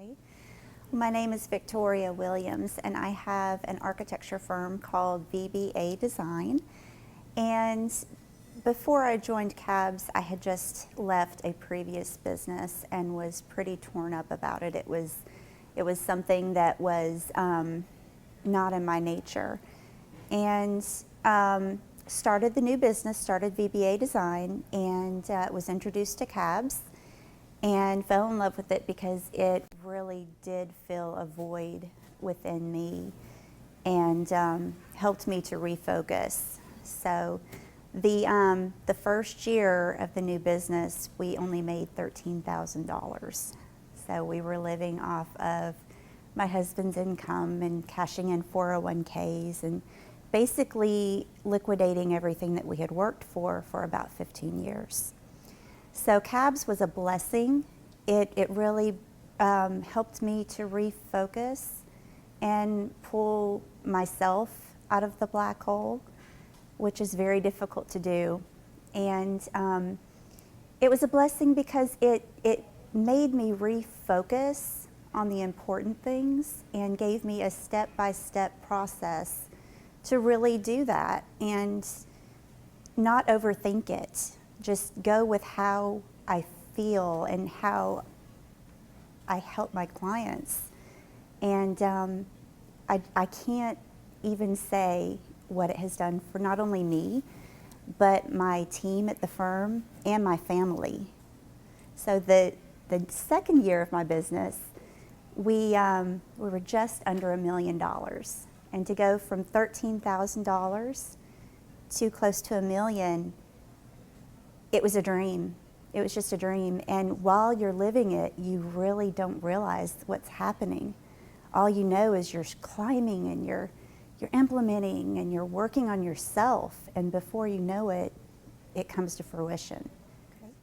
Okay. My name is Victoria Williams, and I have an architecture firm called VBA Design. And before I joined CABS, I had just left a previous business and was pretty torn up about it. It was something that was not in my nature. And started the new business, started VBA Design, and was introduced to CABS and fell in love with it because it really did fill a void within me and helped me to refocus. So the first year of the new business, we only made $13,000. So we were living off of my husband's income and cashing in 401ks and basically liquidating everything that we had worked for about 15 years. So CABS was a blessing. It really helped me to refocus and pull myself out of the black hole, which is very difficult to do. And it was a blessing because it made me refocus on the important things and gave me a step-by-step process to really do that and not overthink it. Just go with how I feel and how I help my clients. And I can't even say what it has done for not only me, but my team at the firm and my family. So the second year of my business, we were just under $1 million. And to go from $13,000 to close to $1 million, it was a dream. It was just a dream. And while you're living it, you really don't realize what's happening. All you know is you're climbing and you're implementing and you're working on yourself. And before you know it, it comes to fruition. Okay.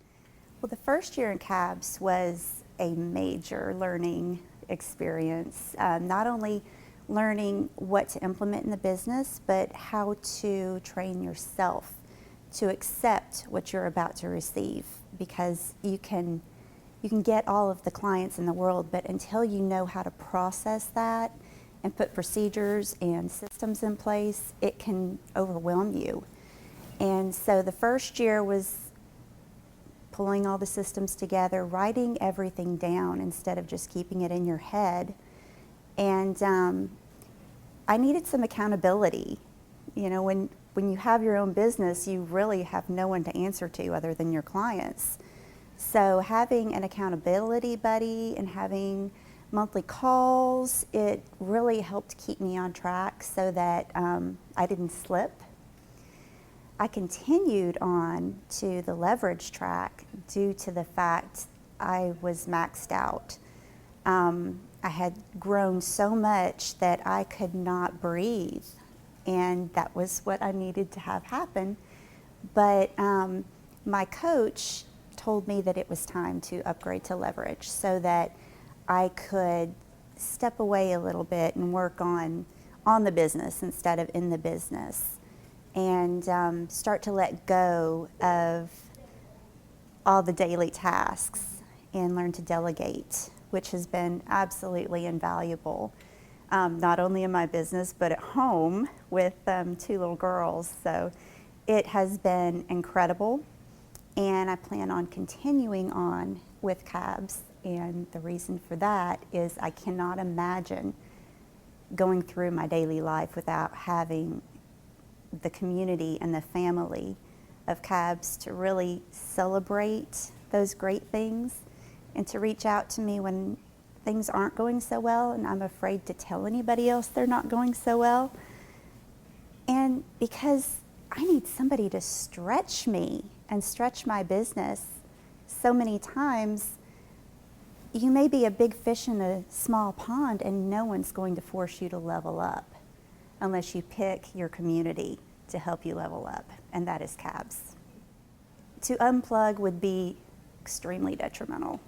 Well, the first year in CABS was a major learning experience. Not only learning what to implement in the business, but how to train yourself to accept what you're about to receive, because you can get all of the clients in the world, but until you know how to process that and put procedures and systems in place, it can overwhelm you. And so the first year was pulling all the systems together, writing everything down instead of just keeping it in your head. And I needed some accountability. You know, when you have your own business, you really have no one to answer to other than your clients. So having an accountability buddy and having monthly calls, it really helped keep me on track so that I didn't slip. I continued on to the leverage track due to the fact I was maxed out. I had grown so much that I could not breathe, and that was what I needed to have happen. But my coach told me that it was time to upgrade to leverage so that I could step away a little bit and work on the business instead of in the business, and start to let go of all the daily tasks and learn to delegate, which has been absolutely invaluable, not only in my business, but at home with 2 little girls. So it has been incredible, and I plan on continuing on with CABS. And the reason for that is I cannot imagine going through my daily life without having the community and the family of CABS to really celebrate those great things and to reach out to me when things aren't going so well and I'm afraid to tell anybody else they're not going so well. And because I need somebody to stretch me and stretch my business so many times, you may be a big fish in a small pond and no one's going to force you to level up unless you pick your community to help you level up, and that is CABS. To unplug would be extremely detrimental.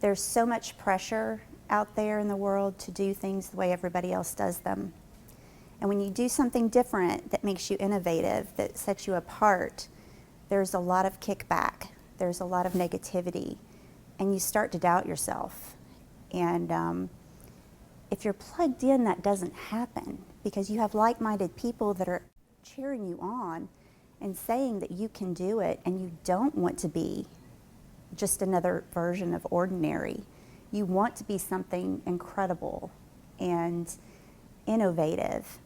There's so much pressure out there in the world to do things the way everybody else does them. And when you do something different that makes you innovative, that sets you apart, there's a lot of kickback, there's a lot of negativity, and you start to doubt yourself. And if you're plugged in, that doesn't happen because you have like-minded people that are cheering you on and saying that you can do it, and you don't want to be just another version of ordinary. You want to be something incredible and innovative.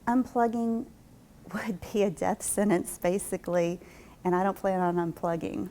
Unplugging would be a death sentence, basically, and I don't plan on unplugging.